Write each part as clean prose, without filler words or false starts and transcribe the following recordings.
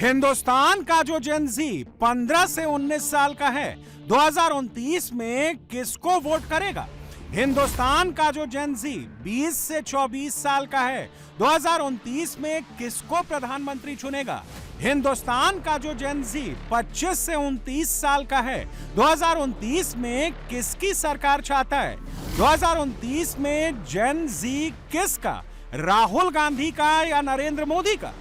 हिंदुस्तान का जो जेन जी 15 से 19 साल का है, 2029 में किसको वोट करेगा? हिंदुस्तान का जो जेन जी 20 से 24 साल का है, 2029 में किसको प्रधानमंत्री चुनेगा? हिंदुस्तान का जो जेन जी 25 से 29 साल का है, 2029 में किसकी सरकार चाहता है? 2029 में जेन जी किसका? राहुल गांधी का या नरेंद्र मोदी का?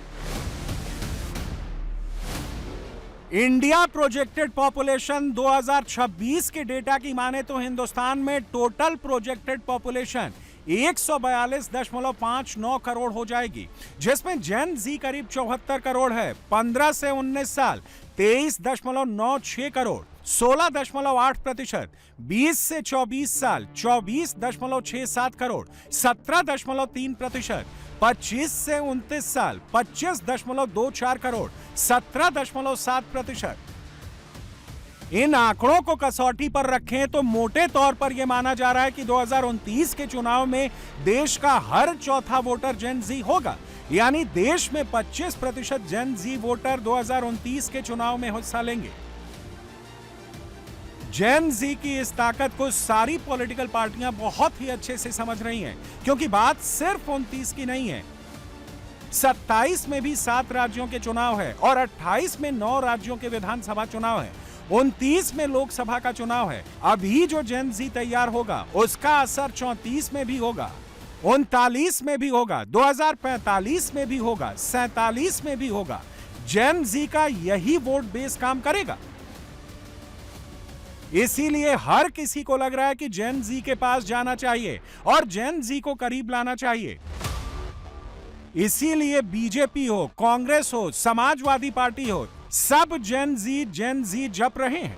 इंडिया प्रोजेक्टेड पॉपुलेशन 2026 के डेटा की माने तो हिंदुस्तान में टोटल प्रोजेक्टेड पॉपुलेशन 142.59 करोड़ हो जाएगी, जिसमें जेन जी करीब 74 करोड़ है, 15 से 19 साल 23.96 करोड़ 16.8%, 20 से 24 साल 24.67 करोड़ 17.3%, 25 से 29 साल 25.24 करोड़ 17.7%। इन आंकड़ों को कसौटी पर रखें तो मोटे तौर पर यह माना जा रहा है कि 2029 के चुनाव में देश का हर चौथा वोटर जेन जी होगा, यानी देश में 25% जेन जी वोटर 2029 के चुनाव में हिस्सा लेंगे। जेन जी की इस ताकत को सारी पॉलिटिकल पार्टियां बहुत ही अच्छे से समझ रही हैं, क्योंकि बात सिर्फ 29 की नहीं है। 27 में भी 7 राज्यों के चुनाव है और 28 में 9 राज्यों के विधानसभा चुनाव है, 29 में लोकसभा का चुनाव है। अभी जो जेन जी तैयार होगा उसका असर 34 में भी होगा, 39 में भी होगा, 2045 में भी होगा, 47 में भी होगा। जेन जी का यही वोट बेस काम करेगा। इसीलिए हर किसी को लग रहा है कि जेन जी के पास जाना चाहिए और जेन जी को करीब लाना चाहिए। इसीलिए बीजेपी हो, कांग्रेस हो, समाजवादी पार्टी हो, सब जेन जी जप रहे हैं।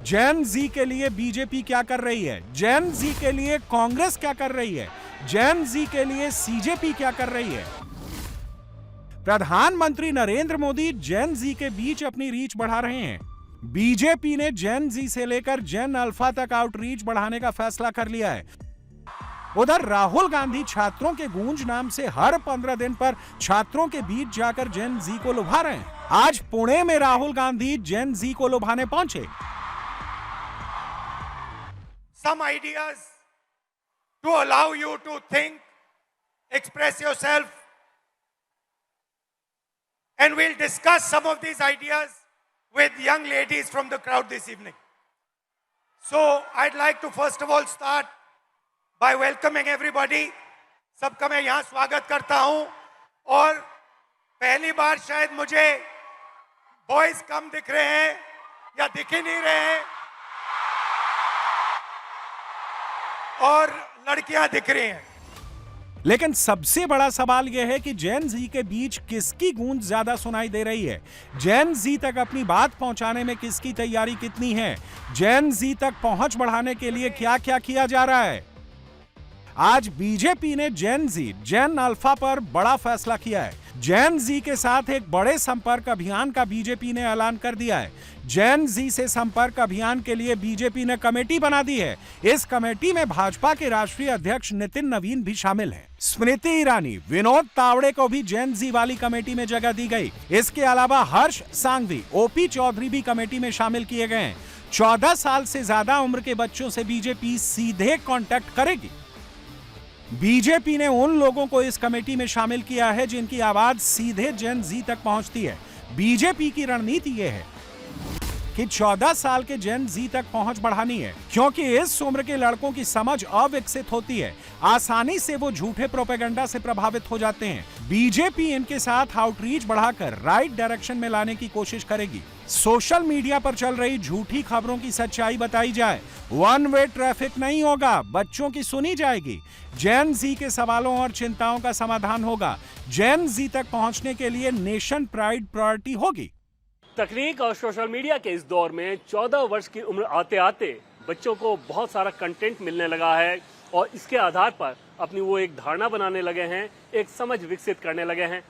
जेन जी के लिए बीजेपी क्या कर रही है, जेन जी के लिए कांग्रेस क्या कर रही है, जेन जी के लिए सीजेपी क्या कर रही है। प्रधानमंत्री नरेंद्र मोदी जेन जी के बीच अपनी रीच बढ़ा रहे हैं। बीजेपी ने जेन जी से लेकर जेन अल्फा तक आउटरीच बढ़ाने का फैसला कर लिया है। उधर राहुल गांधी छात्रों के गूंज नाम से हर 15 दिन पर छात्रों के बीच जाकर जेन जी को लुभा रहे हैं। आज पुणे में राहुल गांधी जेन जी को लुभाने पहुंचे। Some ideas to allow you to think, express yourself, and we'll discuss some of these ideas with young ladies from the crowd this evening. So I'd like to first of all start by welcoming everybody. सबका मैं यहाँ स्वागत करता हूँ और पहली बार शायद मुझे बॉयज कम दिख रहे हैं या दिख ही नहीं रहे हैं और लड़कियां दिख रही हैं। लेकिन सबसे बड़ा सवाल यह है कि जेन जी के बीच किसकी गूंज ज्यादा सुनाई दे रही है, जेन जी तक अपनी बात पहुंचाने में किसकी तैयारी कितनी है, जेन जी तक पहुंच बढ़ाने के लिए क्या क्या किया जा रहा है। आज बीजेपी ने जेन अल्फा पर बड़ा फैसला किया है। जेन जी के साथ एक बड़े संपर्क अभियान का बीजेपी ने ऐलान कर दिया है। जेन जी से संपर्क अभियान के लिए बीजेपी ने कमेटी बना दी है। इस कमेटी में भाजपा के राष्ट्रीय अध्यक्ष नितिन नवीन भी शामिल हैं। स्मृति ईरानी, विनोद तावड़े को भी जेन जी वाली कमेटी में जगह दी गई। इसके अलावा हर्ष सांघवी, ओपी चौधरी भी कमेटी में शामिल किए गए हैं। 14 साल से ज्यादा उम्र के बच्चों से बीजेपी सीधे कॉन्टेक्ट करेगी। बीजेपी ने उन लोगों को इस कमेटी में शामिल किया है जिनकी आवाज सीधे जेन जी तक पहुंचती है। बीजेपी की रणनीति यह है कि 14 साल के जेन जी तक पहुंच बढ़ानी है, क्योंकि इस उम्र के लड़कों की समझ अविकसित होती है, आसानी से वो झूठे प्रोपेगेंडा से प्रभावित हो जाते हैं। बीजेपी इनके साथ आउटरीच बढ़ाकर राइट डायरेक्शन में लाने की कोशिश करेगी। सोशल मीडिया पर चल रही झूठी खबरों की सच्चाई बताई जाए, वन वे ट्रैफिक नहीं होगा, बच्चों की सुनी जाएगी, जेन जी के सवालों और चिंताओं का समाधान होगा। जेन जी तक पहुंचने के लिए नेशन प्राइड प्रायोरिटी होगी। तकनीक और सोशल मीडिया के इस दौर में 14 वर्ष की उम्र आते आते बच्चों को बहुत सारा कंटेंट मिलने लगा है और इसके आधार पर अपनी वो एक धारणा बनाने लगे हैं, एक समझ विकसित करने लगे हैं।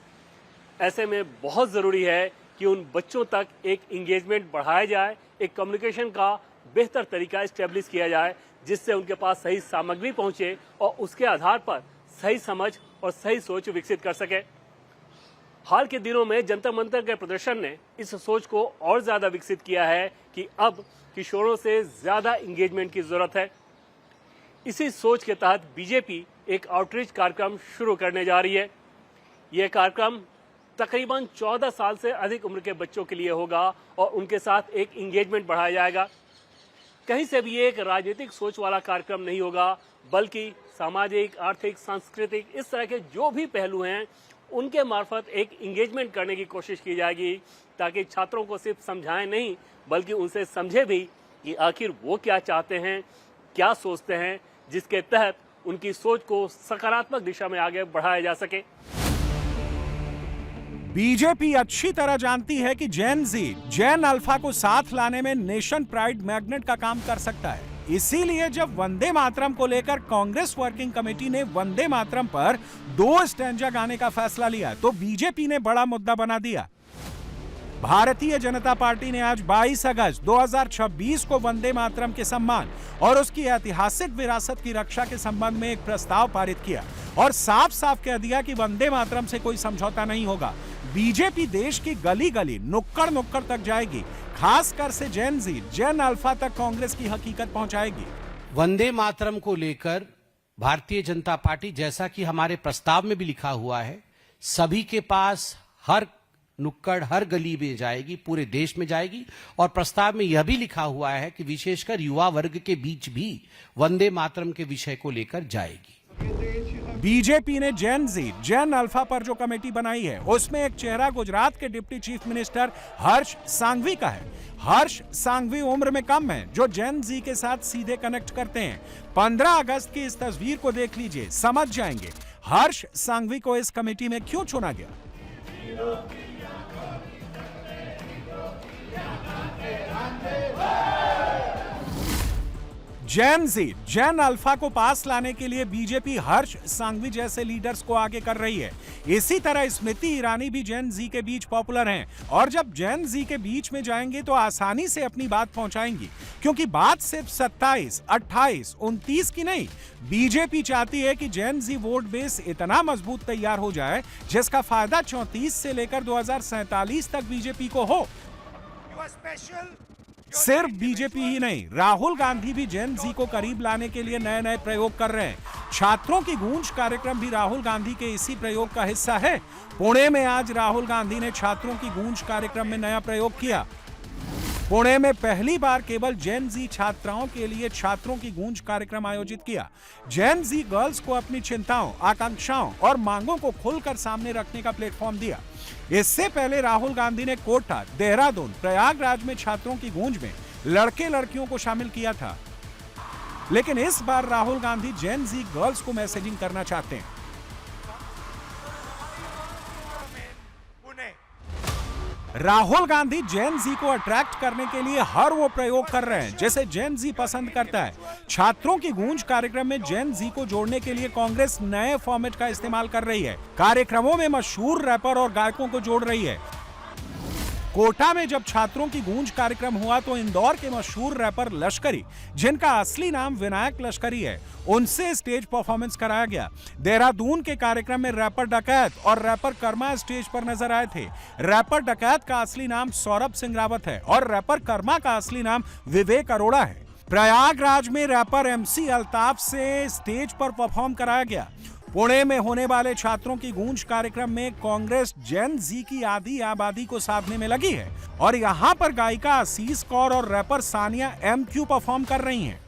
ऐसे में बहुत ज़रूरी है कि उन बच्चों तक एक इंगेजमेंट बढ़ाया जाए, एक कम्युनिकेशन का बेहतर तरीका इस्टेब्लिश किया जाए, जिससे उनके पास सही सामग्री पहुंचे और उसके आधार पर सही समझ और सही सोच विकसित कर सके। हाल के दिनों में जंतर मंतर के प्रदर्शन ने इस सोच को और ज्यादा विकसित किया है कि अब किशोरों से ज्यादा इंगेजमेंट की जरूरत है। इसी सोच के तहत बीजेपी एक आउटरीच कार्यक्रम शुरू करने जा रही है। यह कार्यक्रम तकरीबन 14 साल से अधिक उम्र के बच्चों के लिए होगा और उनके साथ एक इंगेजमेंट बढ़ाया जाएगा। कहीं से भी एक राजनीतिक सोच वाला कार्यक्रम नहीं होगा, बल्कि सामाजिक, आर्थिक, सांस्कृतिक इस तरह के जो भी पहलू हैं उनके मार्फत एक इंगेजमेंट करने की कोशिश की जाएगी, ताकि छात्रों को सिर्फ समझाएं नहीं बल्कि उनसे समझे भी कि आखिर वो क्या चाहते हैं, क्या सोचते हैं, जिसके तहत उनकी सोच को सकारात्मक दिशा में आगे बढ़ाया जा सके। बीजेपी अच्छी तरह जानती है कि जेन जी, जेन अल्फा को साथ लाने में नेशन प्राइड मैग्नेट का काम कर सकता है। इसीलिए जब वंदे मातरम को लेकर कांग्रेस वर्किंग कमेटी ने वंदे मातरम पर 2 स्टैंजा गाने का फैसला लिया तो बीजेपी ने बड़ा मुद्दा बना दिया। भारतीय जनता पार्टी ने आज 22 अगस्त 2026 को वंदे मातरम के सम्मान और उसकी ऐतिहासिक विरासत की रक्षा के संबंध में एक प्रस्ताव पारित किया और साफ साफ कह दिया कि वंदे मातरम से कोई समझौता नहीं होगा। बीजेपी देश की गली गली, नुक्कड़ नुक्कड़ तक जाएगी, खासकर से जेन जी, जेन अल्फा तक कांग्रेस की हकीकत पहुंचाएगी। वंदे मातरम को लेकर भारतीय जनता पार्टी, जैसा कि हमारे प्रस्ताव में भी लिखा हुआ है, सभी के पास हर नुक्कड़, हर गली में जाएगी, पूरे देश में जाएगी। और प्रस्ताव में यह भी लिखा हुआ है कि विशेषकर युवा वर्ग के बीच भी वंदे मातरम के विषय को लेकर जाएगी। बीजेपी ने जेन जी, जेन अल्फा पर जो कमेटी बनाई है उसमें एक चेहरा गुजरात के डिप्टी चीफ मिनिस्टर हर्ष सांघवी का है। हर्ष सांघवी उम्र में कम है, जो जेन जी के साथ सीधे कनेक्ट करते हैं। 15 अगस्त की इस तस्वीर को देख लीजिए, समझ जाएंगे हर्ष सांघवी को इस कमेटी में क्यों चुना गया। जेन जी, जेन अल्फा को पास लाने के लिए बीजेपी हर्ष सांघवी जैसे लीडर्स को आगे कर रही है। इसी तरह स्मृति ईरानी भी जेन जी के बीच पॉपुलर हैं और जब जेन जी के बीच में जाएंगे तो आसानी से अपनी बात पहुंचाएंगी, क्योंकि बात सिर्फ 27, 28, 29 की नहीं। बीजेपी चाहती है कि जेन जी वोट बेस इतना मजबूत तैयार हो जाए जिसका फायदा 34 से लेकर 2047 तक बीजेपी को हो। सिर्फ बीजेपी ही नहीं, राहुल गांधी भी जेन जी को करीब लाने के लिए नए नए प्रयोग कर रहे हैं। छात्रों की गूंज कार्यक्रम भी राहुल गांधी के इसी प्रयोग का हिस्सा है। पुणे में आज राहुल गांधी ने छात्रों की गूंज कार्यक्रम में नया प्रयोग किया। पुणे में पहली बार केवल जेन जी छात्राओं के लिए छात्रों की गूंज कार्यक्रम आयोजित किया। जेन जी गर्ल्स को अपनी चिंताओं, आकांक्षाओं और मांगों को खुलकर सामने रखने का प्लेटफॉर्म दिया। इससे पहले राहुल गांधी ने कोटा, देहरादून, प्रयागराज में छात्रों की गूंज में लड़के लड़कियों को शामिल किया था, लेकिन इस बार राहुल गांधी जेन जी गर्ल्स को मैसेजिंग करना चाहते हैं। राहुल गांधी जेन जी को अट्रैक्ट करने के लिए हर वो प्रयोग कर रहे हैं जैसे जेन जी पसंद करता है। छात्रों की गूंज कार्यक्रम में जेन जी को जोड़ने के लिए कांग्रेस नए फॉर्मेट का इस्तेमाल कर रही है। कार्यक्रमों में मशहूर रैपर और गायकों को जोड़ रही है। कोटा में जब छात्रों की गूंज कार्यक्रम हुआ तो इंदौर के मशहूर रैपर लश्करी, जिनका असली नाम विनायक लश्करी है, उनसे स्टेज परफॉर्मेंस कराया गया। देहरादून के कार्यक्रम में रैपर डकैत और रैपर कर्मा स्टेज पर नजर आए थे। रैपर डकैत का असली नाम सौरभ सिंह रावत है और रैपर कर्मा का असली नाम विवेक अरोड़ा है। प्रयागराज में रैपर MC अल्ताफ से स्टेज पर परफॉर्म कराया गया। पुणे में होने वाले छात्रों की गूंज कार्यक्रम में कांग्रेस जेन जी की आधी आबादी को साधने में लगी है और यहां पर गायिका आशीष कौर और रैपर सानिया MQ परफॉर्म कर रही हैं।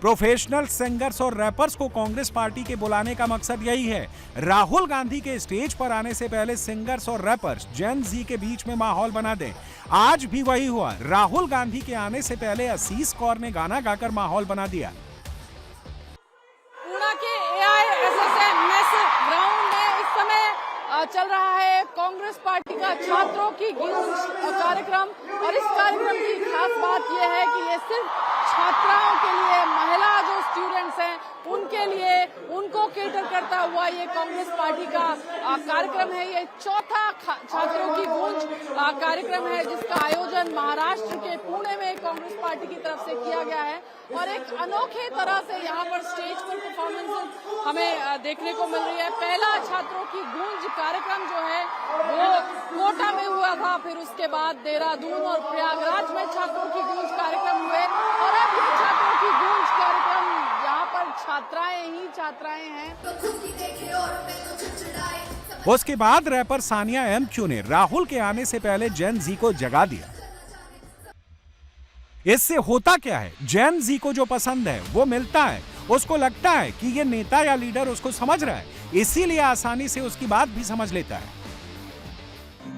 प्रोफेशनल सिंगर्स और रैपर्स को कांग्रेस पार्टी के बुलाने का मकसद यही है। राहुल गांधी के स्टेज पर आने से पहले सिंगर्स और रैपर्स जेन जी के बीच में माहौल बना दें। आज भी वही हुआ। राहुल गांधी के आने से पहले आशीष कौर ने गाना गाकर माहौल बना दिया। चल रहा है कांग्रेस पार्टी का छात्रों की गूंज कार्यक्रम और इस कार्यक्रम की खास बात यह है कि ये सिर्फ छात्राओं के लिए, महिला जो स्टूडेंट्स हैं उनके लिए उनको केटर करता हुआ ये कांग्रेस पार्टी का कार्यक्रम है। ये चौथा छात्रों की गूंज कार्यक्रम है जिसका आयोजन महाराष्ट्र के पुणे में कांग्रेस पार्टी की तरफ से किया गया है और एक अनोखे तरह से यहाँ पर स्टेज पर परफॉर्मेंस हमें देखने को मिल रही है। पहला छात्रों की गूंज कार्यक्रम जो है वो कोटा में हुआ था, फिर उसके बाद देहरादून और प्रयागराज में छात्रों की गूंज कार्यक्रम हुए और अब ये छात्रों की गूंज कार्यक्रम यहाँ पर छात्राएं हैं। उसके बाद रैपर सानिया एमक्यू ने राहुल के आने से पहले जेन जी को जगा दिया। इससे होता क्या है, जेन जी को जो पसंद है वो मिलता है। उसको लगता है कि ये नेता या लीडर उसको समझ रहा है, इसीलिए आसानी से उसकी बात भी समझ लेता है।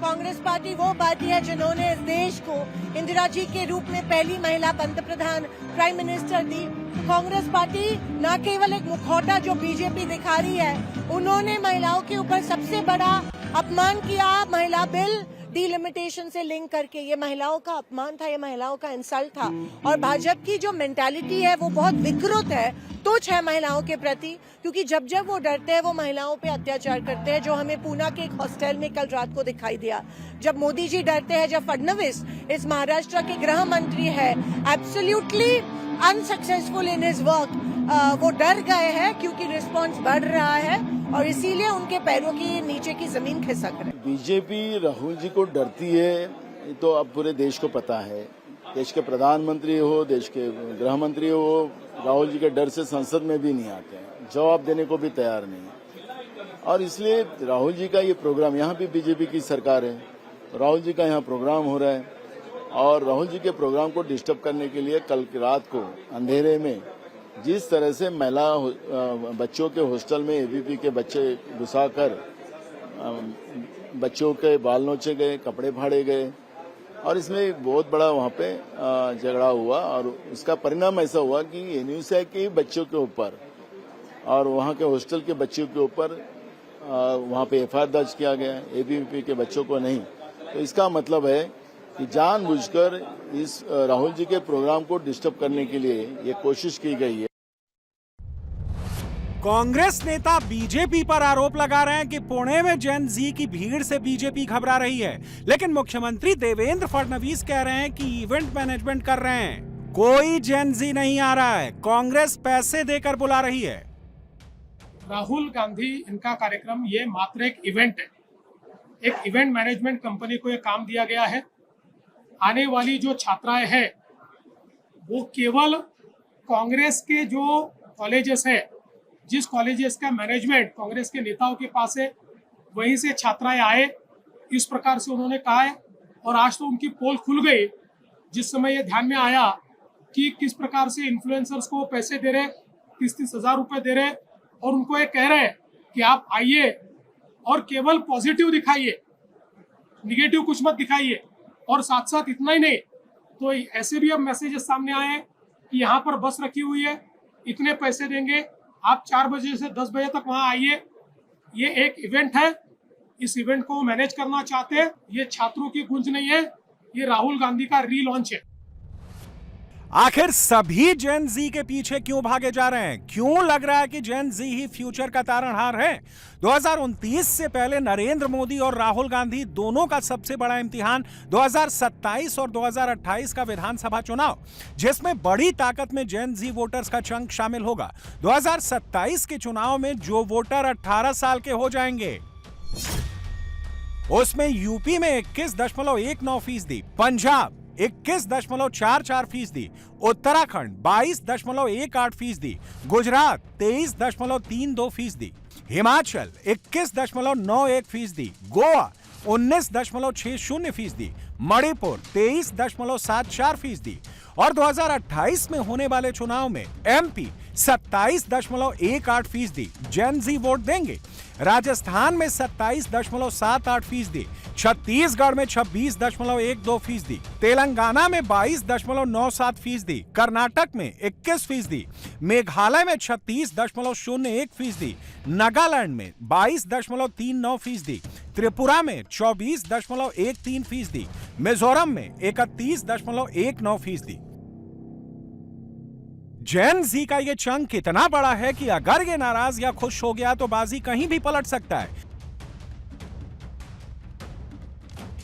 कांग्रेस पार्टी वो पार्टी है जिन्होंने इस देश को इंदिरा जी के रूप में पहली महिला पंतप्रधान प्राइम मिनिस्टर दी। कांग्रेस पार्टी न केवल एक मुखौटा जो बीजेपी दिखा रही है, उन्होंने महिलाओं के ऊपर सबसे बड़ा अपमान किया। महिला बिल डिलिमिटेशन से लिंक करके ये महिलाओं का अपमान था, ये महिलाओं का इंसल्ट था। और भाजपा की जो मेंटालिटी है वो बहुत विकृत है, तुच्छ है महिलाओं के प्रति, क्योंकि जब जब वो डरते हैं वो महिलाओं पे अत्याचार करते हैं, जो हमें पूना के एक हॉस्टल में कल रात को दिखाई दिया। जब मोदी जी डरते हैं, जब फडणवीस इस महाराष्ट्र के गृह मंत्री है absolutely unsuccessful in his work, वो डर गए हैं क्योंकि रिस्पांस बढ़ रहा है और इसीलिए उनके पैरों की नीचे की जमीन खिसक रही है। बीजेपी राहुल जी को डरती है, तो अब पूरे देश को पता है। देश के प्रधानमंत्री हो, देश के गृह मंत्री हो, राहुल जी के डर से संसद में भी नहीं आते हैं, जवाब देने को भी तैयार नहीं। और इसलिए राहुल जी का ये प्रोग्राम, यहाँ भी बीजेपी की सरकार है, राहुल जी का यहाँ प्रोग्राम हो रहा है और राहुल जी के प्रोग्राम को डिस्टर्ब करने के लिए कल रात को अंधेरे में जिस तरह से महिला बच्चों के हॉस्टल में एबीपी के बच्चे घुसाकर बच्चों के बाल नोचे गए, कपड़े फाड़े गए और इसमें बहुत बड़ा वहाँ पे झगड़ा हुआ और उसका परिणाम ऐसा हुआ कि एनयूसीआई के बच्चों के ऊपर और वहाँ के हॉस्टल के बच्चों के ऊपर वहाँ पे एफआईआर दर्ज किया गया, एबीवीपी के बच्चों को नहीं। तो इसका मतलब है कि जानबूझकर इस राहुल जी के प्रोग्राम को डिस्टर्ब करने के लिए ये कोशिश की गई है। कांग्रेस नेता बीजेपी पर आरोप लगा रहे हैं कि पुणे में जेन जी की भीड़ से बीजेपी घबरा रही है, लेकिन मुख्यमंत्री देवेंद्र फडणवीस कह रहे हैं कि इवेंट मैनेजमेंट कर रहे हैं। कोई जेन जी नहीं आ रहा है, कांग्रेस पैसे देकर बुला रही है। राहुल गांधी इनका कार्यक्रम ये मात्र एक इवेंट है। एक इवेंट मैनेजमेंट कंपनी को ये काम दिया गया है। आने वाली जो छात्राएं हैं वो केवल कांग्रेस के जो कॉलेजेस है, जिस कॉलेजेस का मैनेजमेंट कांग्रेस के नेताओं के पास है, वहीं से छात्राएं आए, इस प्रकार से उन्होंने कहा है। और आज तो उनकी पोल खुल गई जिस समय ये ध्यान में आया कि किस प्रकार से इन्फ्लुएंसर्स को पैसे दे रहे, 30-30 हजार रुपए दे रहे और उनको ये कह रहे कि आप आइए और केवल पॉजिटिव दिखाइए, निगेटिव कुछ मत दिखाइए। और साथ साथ इतना ही नहीं, तो ऐसे भी अब मैसेजेस सामने आए हैं कि यहाँ पर बस रखी हुई है, इतने पैसे देंगे, आप 4 बजे से 10 बजे तक वहाँ आइए। ये एक इवेंट है, इस इवेंट को मैनेज करना चाहते हैं। ये छात्रों की गूंज नहीं है, ये राहुल गांधी का रीलॉन्च है। आखिर सभी जेन जी के पीछे क्यों भागे जा रहे हैं? क्यों लग रहा है कि जेन जी ही फ्यूचर का तारणहार है? 2029 से पहले नरेंद्र मोदी और राहुल गांधी दोनों का सबसे बड़ा इम्तिहान 2027 और 2028 का विधानसभा चुनाव, जिसमें बड़ी ताकत में जेन जी वोटर्स का चंक शामिल होगा। 2027 के चुनाव में जो वोटर 18 साल के हो जाएंगे उसमें यूपी में 21.19%, पंजाब 21.44%, उत्तराखंड 22.18%, गुजरात 23.32%, हिमाचल 21.91%, गोवा 19.60%, मणिपुर 23.74% और 2028 में होने वाले चुनाव में एमपी 27.18% जेन जी वोट देंगे। राजस्थान में 27.78%, छत्तीसगढ़ में 26.12%, तेलंगाना में 22.97%, कर्नाटक में 21%, मेघालय में 36.01%, नागालैंड में 22.39%, त्रिपुरा में 24.13%, मिजोरम में 31.19%। जेन जी का ये चंक कितना बड़ा है कि अगर ये नाराज या खुश हो गया तो बाजी कहीं भी पलट सकता है।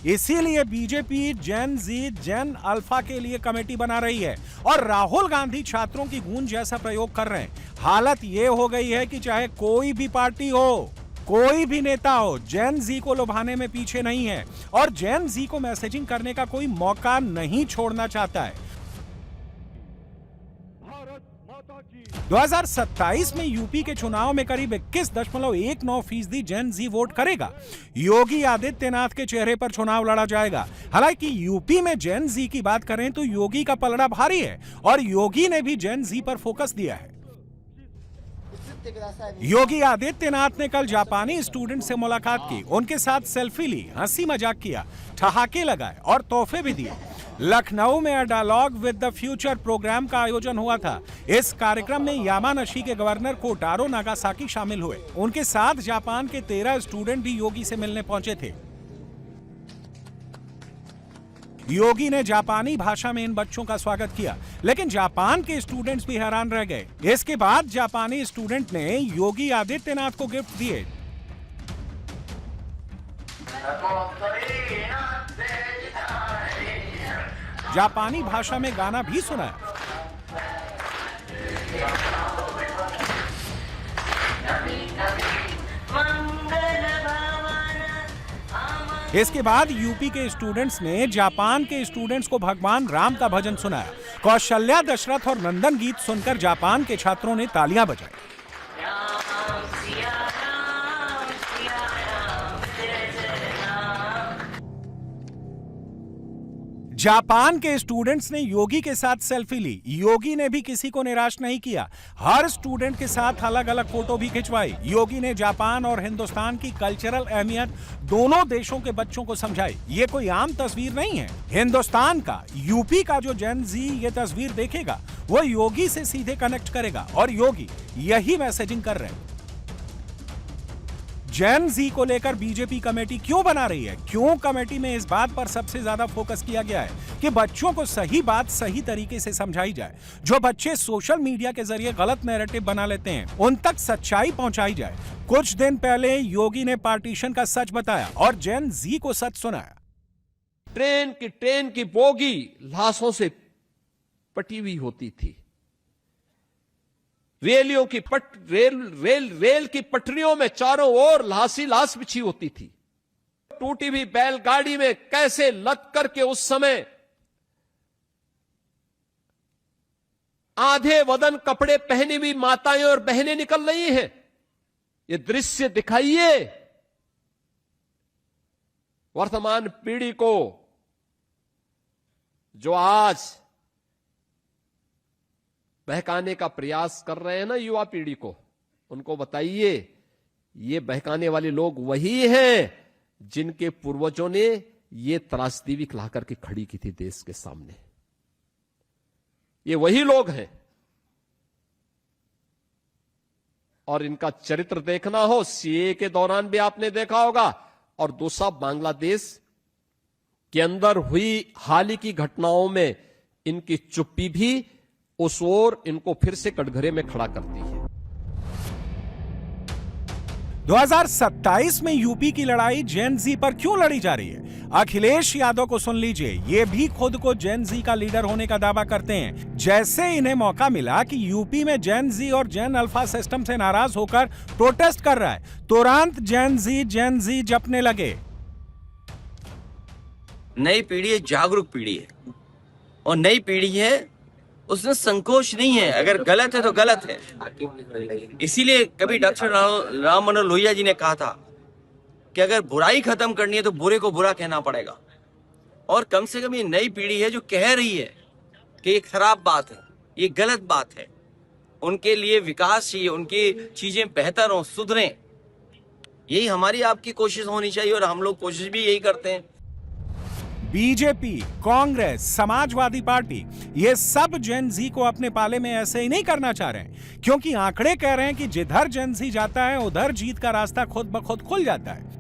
इसीलिए बीजेपी जेन जी जेन अल्फा के लिए कमेटी बना रही है और राहुल गांधी छात्रों की गूंज जैसा प्रयोग कर रहे हैं। हालत यह हो गई है कि चाहे कोई भी पार्टी हो, कोई भी नेता हो, जेन जी को लुभाने में पीछे नहीं है और जेन जी को मैसेजिंग करने का कोई मौका नहीं छोड़ना चाहता है। 2027 में यूपी के चुनाव में करीब 21.19% जेन जी वोट करेगा। योगी आदित्यनाथ के चेहरे पर चुनाव लड़ा जाएगा। हालांकि यूपी में जेन जी की बात करें तो योगी का पलड़ा भारी है और योगी ने भी जेन जी पर फोकस दिया है। योगी आदित्यनाथ ने कल जापानी स्टूडेंट से मुलाकात की, उनके साथ सेल्फी ली, हंसी मजाक किया, ठहाके लगाए और तोहफे भी दिए। लखनऊ में a dialogue with the future programme का आयोजन हुआ था। इस कार्यक्रम में यामानाशी के गवर्नर कोटारो नागासाकी शामिल हुए। उनके साथ जापान के 13 स्टूडेंट भी योगी से मिलने पहुंचे थे। योगी ने जापानी भाषा में इन बच्चों का स्वागत किया, लेकिन जापान के स्टूडेंट्स भी हैरान रह गए। इसके बाद जापानी स्टूडेंट ने योगी आदित्यनाथ को गिफ्ट दिए। जापानी भाषा में गाना भी सुनाया। इसके बाद यूपी के स्टूडेंट्स ने जापान के स्टूडेंट्स को भगवान राम का भजन सुनाया। कौशल्या, दशरथ और नंदन गीत सुनकर जापान के छात्रों ने तालियां बजाई। जापान के स्टूडेंट्स ने योगी के साथ सेल्फी ली। योगी ने भी किसी को निराश नहीं किया, हर स्टूडेंट के साथ अलग अलग फोटो भी खिंचवाई। योगी ने जापान और हिंदुस्तान की कल्चरल अहमियत दोनों देशों के बच्चों को समझाई। ये कोई आम तस्वीर नहीं है। हिंदुस्तान का, यूपी का जो जेन जी ये तस्वीर देखेगा वो योगी से सीधे कनेक्ट करेगा और योगी यही मैसेजिंग कर रहे हैं। जेन जी को लेकर बीजेपी कमेटी क्यों बना रही है? क्यों कमेटी में इस बात पर सबसे ज्यादा फोकस किया गया है कि बच्चों को सही बात सही तरीके से समझाई जाए। जो बच्चे सोशल मीडिया के जरिए गलत नैरेटिव बना लेते हैं उन तक सच्चाई पहुंचाई जाए। कुछ दिन पहले योगी ने पार्टीशन का सच बताया और जेन जी को सच सुनाया। ट्रेन की बोगी लाशों से पटी हुई होती थी। रेल की पटरियों में चारों ओर लाश बिछी होती थी। टूटी हुई बैलगाड़ी में कैसे लद करके उस समय आधे वदन कपड़े पहनी हुई माताएं और बहनें निकल रही हैं। ये दृश्य दिखाइए वर्तमान पीढ़ी को, जो आज बहकाने का प्रयास कर रहे हैं ना युवा पीढ़ी को, उनको बताइए ये बहकाने वाले लोग वही हैं जिनके पूर्वजों ने ये त्रासदी भी खिला करके खड़ी की थी देश के सामने। ये वही लोग हैं और इनका चरित्र देखना हो, सीए के दौरान भी आपने देखा होगा, और दूसरा बांग्लादेश के अंदर हुई हाल ही की घटनाओं में इनकी चुप्पी भी उस ओर इनको फिर से कटघरे में खड़ा करती है। 2027 में यूपी की लड़ाई जेन जी पर क्यों लड़ी जा रही है? अखिलेश यादव को सुन लीजिए। ये भी खुद को जेन जी का लीडर होने का दावा करते हैं। जैसे इन्हें मौका मिला कि यूपी में जेन जी और जेन अल्फा सिस्टम से नाराज होकर प्रोटेस्ट कर रहा है, तुरंत जेन जी जपने लगे। नई पीढ़ी जागरूक पीढ़ी है और नई पीढ़ी है उसमें संकोच नहीं है। अगर गलत है तो गलत है। इसीलिए कभी डॉक्टर राम मनोहर लोहिया जी ने कहा था कि अगर बुराई खत्म करनी है तो बुरे को बुरा कहना पड़ेगा। और कम से कम ये नई पीढ़ी है जो कह रही है कि ये खराब बात है, ये गलत बात है, उनके लिए विकास चाहिए, उनकी चीजें बेहतर हो, सुधरें। यही हमारी आपकी कोशिश होनी चाहिए और हम लोग कोशिश भी यही करते हैं। बीजेपी, कांग्रेस, समाजवादी पार्टी ये सब जेन जी को अपने पाले में ऐसे ही नहीं करना चाह रहे हैं, क्योंकि आंकड़े कह रहे हैं कि जिधर जेन जी जाता है उधर जीत का रास्ता खुद ब खुद खुल जाता है।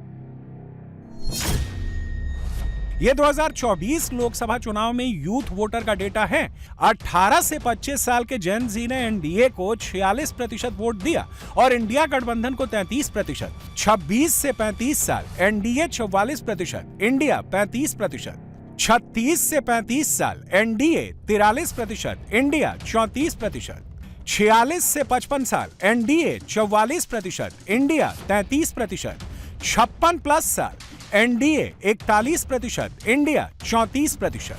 ये 2024 लोकसभा चुनाव में यूथ वोटर का डेटा है। 18 से 25 साल के जेन जी ने एनडीए को 46% वोट दिया और इंडिया गठबंधन को 33%। 26 से 35 साल एनडीए 44%, इंडिया 35%। 36 से 35 साल एनडीए 43%, इंडिया 34%। 46 से 55 साल एनडीए 44%, इंडिया 33%। 56 प्लस साल एनडीए 41%, इंडिया 34%।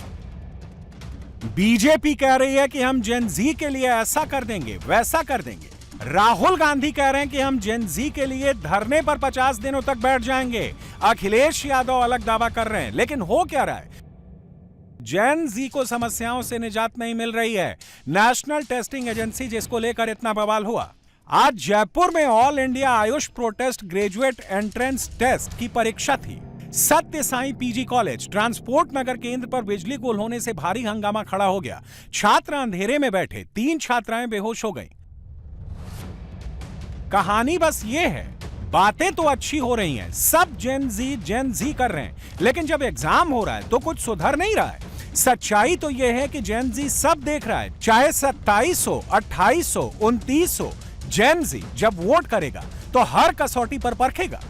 बीजेपी कह रही है कि हम जेन जी के लिए ऐसा कर देंगे, वैसा कर देंगे। राहुल गांधी कह रहे हैं कि हम जेन जी के लिए धरने पर 50 दिनों तक बैठ जाएंगे। अखिलेश यादव अलग दावा कर रहे हैं, लेकिन हो क्या रहा है? जेन जी को समस्याओं से निजात नहीं मिल रही है। नेशनल टेस्टिंग एजेंसी जिसको लेकर इतना बवाल हुआ, आज जयपुर में all India AYUSH protest graduate entrance test की परीक्षा थी। Satya Sai PG college transport Nagar केंद्र पर बिजली गुल होने से भारी हंगामा खड़ा हो गया। छात्र अंधेरे में बैठे, 3 छात्राएं बेहोश हो गईं। कहानी बस ये है, बातें तो अच्छी हो रही हैं, सब जेन जी कर रहे हैं, लेकिन जब एग्जाम हो रहा है तो कुछ सुधर नहीं रहा है। सच्चाई तो यह है कि जेन जी सब देख रहा है, चाहे 27 हो, 28 हो, 29 हो। जेन जी जब वोट करेगा तो हर कसौटी पर परखेगा।